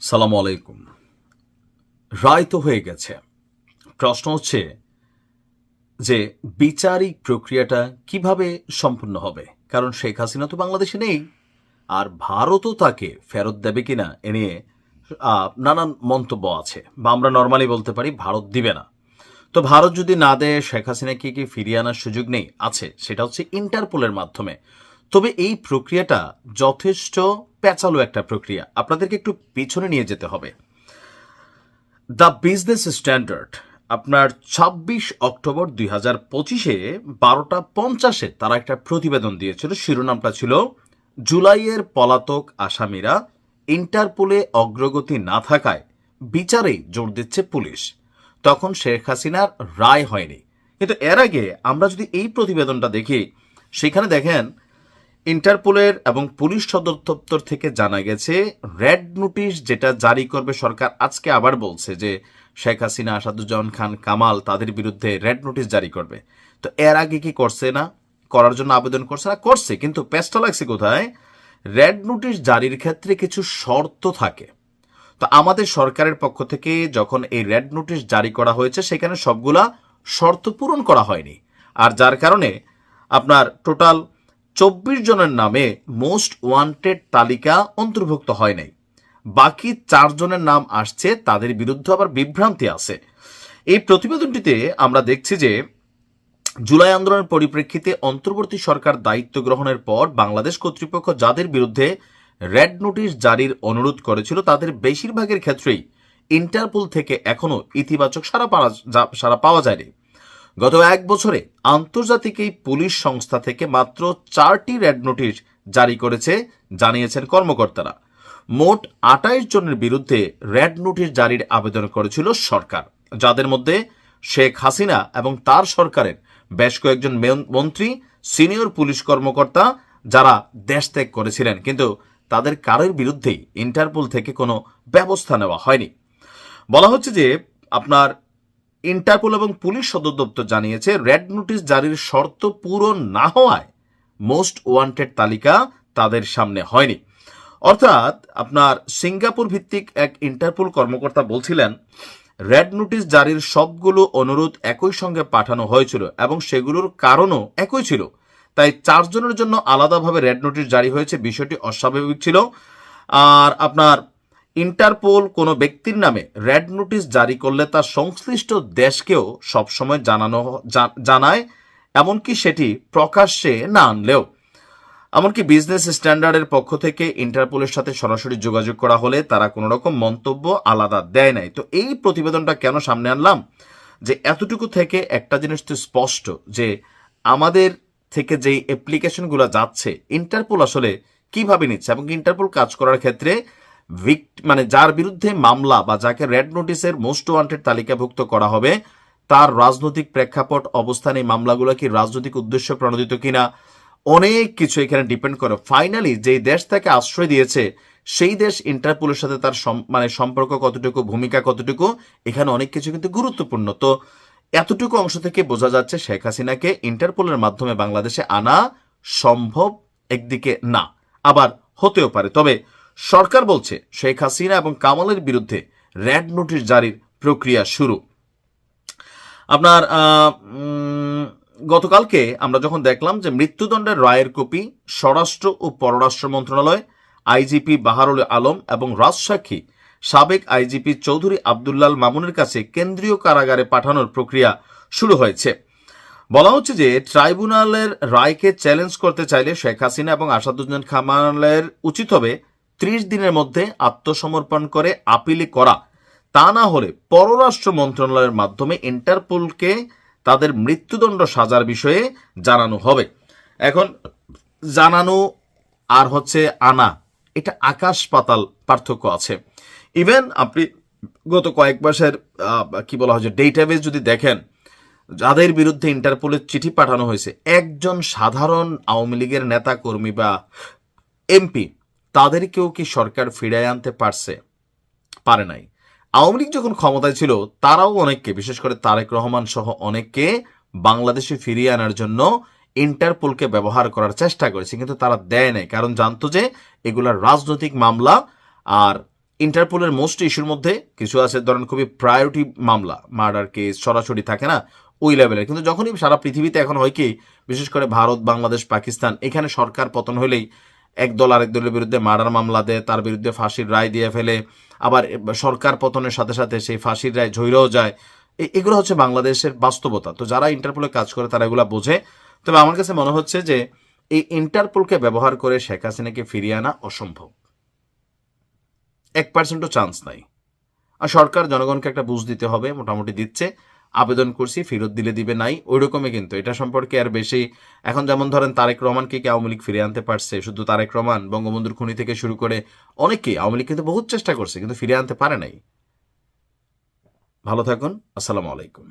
সালাম আলাইকুম। রায় তো হয়ে গেছে। প্রশ্ন হচ্ছে যে বিচারিক প্রক্রিয়াটা কিভাবে সম্পূর্ণ হবে, কারণ শেখ হাসিনা তো বাংলাদেশে নেই, আর ভারতও তাকে ফেরত দেবে কিনা এ নিয়ে নানান মন্তব্য আছে, বা আমরা নর্মালি বলতে পারি ভারত দিবে না। তো ভারত যদি না দেয়, শেখ হাসিনাকে কি ফিরিয়ে আনার সুযোগ নেই? আছে, সেটা হচ্ছে ইন্টারপোলের মাধ্যমে। তবে এই প্রক্রিয়াটা যথেষ্ট পেঁচালো একটা প্রক্রিয়া। আপনাদেরকে একটু পিছনে নিয়ে যেতে হবে। দ্য বিজনেস স্ট্যান্ডার্ড আপনার ২৬ অক্টোবর ২০২৫ 12টা ৫০ তারা একটা প্রতিবেদন দিয়েছিল। শিরোনামটা ছিল জুলাইয়ের পলাতক আসামিরা, ইন্টারপোলে অগ্রগতি না থাকায় বিচারেই জোর দিচ্ছে পুলিশ। তখন শেখ হাসিনার রায় হয়নি। কিন্তু এর আগে আমরা যদি এই প্রতিবেদনটা দেখি, সেখানে দেখেন ইন্টারপোলের এবং পুলিশ সদর দপ্তর থেকে জানা গেছে রেড নোটিশ যেটা জারি করবে সরকার। আজকে আবার বলছে যে শেখ হাসিনা, আসাদুজ্জামান খান কামাল তাদের বিরুদ্ধে রেড নোটিশ জারি করবে। তো এর আগে কি করছে না? করার জন্য আবেদন করছে না? করছে, কিন্তু পেস্টা লাগছে কোথায়? রেড নোটিশ জারির ক্ষেত্রে কিছু শর্ত থাকে। তো আমাদের সরকারের পক্ষ থেকে যখন এই রেড নোটিশ জারি করা হয়েছে, সেখানে সবগুলা শর্ত পূরণ করা হয়নি। আর যার কারণে আপনার টোটাল ২৪ জনের নামে মোস্ট ওয়ান্টেড তালিকা অন্তর্ভুক্ত হয় নাই। বাকি ৪ জনের নাম আসছে, তাদের বিরুদ্ধে আবার বিভ্রান্তি আছে। এই প্রতিবেদনটিতে আমরা দেখছি যে জুলাই আন্দোলনের পরিপ্রেক্ষিতে অন্তর্বর্তী সরকার দায়িত্ব গ্রহণের পর বাংলাদেশ কর্তৃপক্ষ যাদের বিরুদ্ধে রেড নোটিশ জারির অনুরোধ করেছিল, তাদের বেশিরভাগের ক্ষেত্রেই ইন্টারপোল থেকে এখনো ইতিবাচক সাড়া পাওয়া যায়নি। গত ১ বছরে আন্তর্জাতিক এই পুলিশ সংস্থা থেকে মাত্র ৪টি রেড নোটিশ জারি করেছে, জানিয়েছেন কর্মকর্তারা। মোট ২৮ জনের বিরুদ্ধে রেড নোটিশ জারির আবেদন করেছিল সরকার, যাদের মধ্যে শেখ হাসিনা এবং তার সরকারের বেশ কয়েকজন মন্ত্রী, সিনিয়র পুলিশ কর্মকর্তা যারা দেশ ত্যাগ করেছিলেন। কিন্তু তাদের কারোর বিরুদ্ধেই ইন্টারপোল থেকে কোনো ব্যবস্থা নেওয়া হয়নি। বলা হচ্ছে যে আপনার ইন্টারপোল এবং পুলিশ সদর দপ্তর জানিয়েছে রেড নোটিশ জারির শর্ত পূরণ না হওয়ায় মোস্ট ওয়ান্টেড তালিকা তাদের সামনে হয়নি। অর্থাৎ আপনার সিঙ্গাপুর ভিত্তিক এক ইন্টারপোল কর্মকর্তা বলছিলেন রেড নোটিশ জারির সবগুলো অনুরোধ একই সঙ্গে পাঠানো হয়েছিল এবং সেগুলোর কারণও একই ছিল। তাই ৪ জনের জন্য আলাদাভাবে রেড নোটিশ জারি হয়েছে, বিষয়টি অস্বাভাবিক ছিল। আর আপনার ইন্টারপোল কোনো ব্যক্তির নামে রেড নোটিশ জারি করলে তার সংশ্লিষ্ট দেশকেও সবসময় জানায়, এমনকি সেটি প্রকাশ্যে না আনলেও। এমনকি বিজনেস স্ট্যান্ডার্ডের পক্ষ থেকে ইন্টারপোলের সাথে সরাসরি যোগাযোগ করা হলে তারা কোনো রকম মন্তব্য আলাদা দেয় নাই। তো এই প্রতিবেদনটা কেন সামনে আনলাম? যে এতটুকু থেকে একটা জিনিস তো স্পষ্ট, যে আমাদের থেকে যেই অ্যাপ্লিকেশনগুলো যাচ্ছে ইন্টারপোল আসলে কিভাবে নিচ্ছে, এবং ইন্টারপোল কাজ করার ক্ষেত্রে মানে যার বিরুদ্ধে মামলা বা যাকে রেড নোটিসের মোস্ট ওয়ান্টেড তালিকাভুক্ত করা হবে, তার রাজনৈতিক প্রেক্ষাপট, অবস্থান, এই মামলাগুলো কি রাজনৈতিক উদ্দেশ্য প্রণোদিত কিনা, অনেক কিছু এখানে ডিপেন্ড করে। ফাইনালি যেই দেশ তাকে আশ্রয় দিয়েছে সেই দেশ ইন্টারপোলের সাথে তার মানে সম্পর্ক কতটুকু, ভূমিকা কতটুকু, এখানে অনেক কিছু কিন্তু গুরুত্বপূর্ণ। তো এতটুকু অংশ থেকে বোঝা যাচ্ছে শেখ হাসিনাকে ইন্টারপোলের মাধ্যমে বাংলাদেশে আনা সম্ভব একদিকে না, আবার হতেও পারে। তবে সরকার বলছে শেখ হাসিনা এবং কামালের বিরুদ্ধে রেড নোটিশ জারির প্রক্রিয়া শুরু। আপনার গতকালকে আমরা যখন দেখলাম যে মৃত্যুদণ্ডের রায়ের কপি স্বরাষ্ট্র ও পররাষ্ট্র মন্ত্রণালয়, আইজিপি বাহারুল আলম এবং রাজসাক্ষী সাবেক আইজিপি চৌধুরী আবদুল্লাল মামুনের কাছে কেন্দ্রীয় কারাগারে পাঠানোর প্রক্রিয়া শুরু হয়েছে। বলা হচ্ছে যে ট্রাইব্যুনালের রায়কে চ্যালেঞ্জ করতে চাইলে শেখ হাসিনা এবং আসাদুজ্জামান কামালের উচিত হবে ৩০ দিনের মধ্যে আত্মসমর্পণ করে আপিল করা। তা না হলে পররাষ্ট্র মন্ত্রণালয়ের মাধ্যমে ইন্টারপোলকে তাদের মৃত্যুদণ্ড সাজার বিষয়ে জানানো হবে। এখন জানানো আর হচ্ছে আনা, এটা আকাশ পাতাল পার্থক্য আছে। ইভেন আপনি গত কয়েক মাসের কি বলা হয় যে ডেটাবেস যদি দেখেন, যাদের বিরুদ্ধে ইন্টারপোলের চিঠি পাঠানো হয়েছে, একজন সাধারণ আওয়ামী লীগের নেতা কর্মী বা এমপি, তাদেরকেও কি সরকার ফিরিয়ে আনতে পারে নাই। আওয়ামী লীগ যখন ক্ষমতায় ছিল তারাও অনেককে, বিশেষ করে তারেক রহমান সহ অনেককে বাংলাদেশে ফিরিয়ে আনার জন্য ইন্টারপোলকে ব্যবহার করার চেষ্টা করেছে, কিন্তু তারা দেয় নাই, কারণ জানতো যে এগুলা রাজনৈতিক মামলা। আর ইন্টারপোলের মোস্ট ইস্যুর মধ্যে কিছু আছে, ধরেন খুবই প্রায়োরিটি মামলা, মার্ডার কেস সরাসরি থাকে না ওই লেভেলের, কিন্তু যখনই সারা পৃথিবীতে এখন হয় কি, বিশেষ করে ভারত, বাংলাদেশ, পাকিস্তান, এখানে সরকার পতন হলেই একদল আরেক দলের বিরুদ্ধে মার্ডার মামলা দেয়, তার বিরুদ্ধে ফাঁসির রায় দিয়ে ফেলে, আবার সরকার পতনের সাথে সাথে সেই ফাঁসির রায় ঝইরেও যায়। এগুলো হচ্ছে বাংলাদেশের বাস্তবতা। তো যারা ইন্টারপোলে কাজ করে তারা এগুলো বোঝে। তবে আমার কাছে মনে হচ্ছে যে এই ইন্টারপোলকে ব্যবহার করে শেখ হাসিনাকে ফিরিয়ে আনা অসম্ভব, 1%ও চান্স নাই। আর সরকার জনগণকে একটা বুঝ দিতে হবে, মোটামুটি দিচ্ছে, আবেদন করছি ফেরত দিলে দিবে নাই ওই রকমই। কিন্তু এটা সম্পর্কে আর বেশি, এখন যেমন ধরেন তারেক রহমানকে কি আওয়ামী লীগ ফিরে আনতে পারছে? শুধু তারেক রহমান, বঙ্গবন্ধুর খুনি থেকে শুরু করে অনেকেই, আওয়ামী লীগ কিন্তু বহুত চেষ্টা করছে কিন্তু ফিরে আনতে পারে নাই। ভালো থাকুন, আসসালামু আলাইকুম।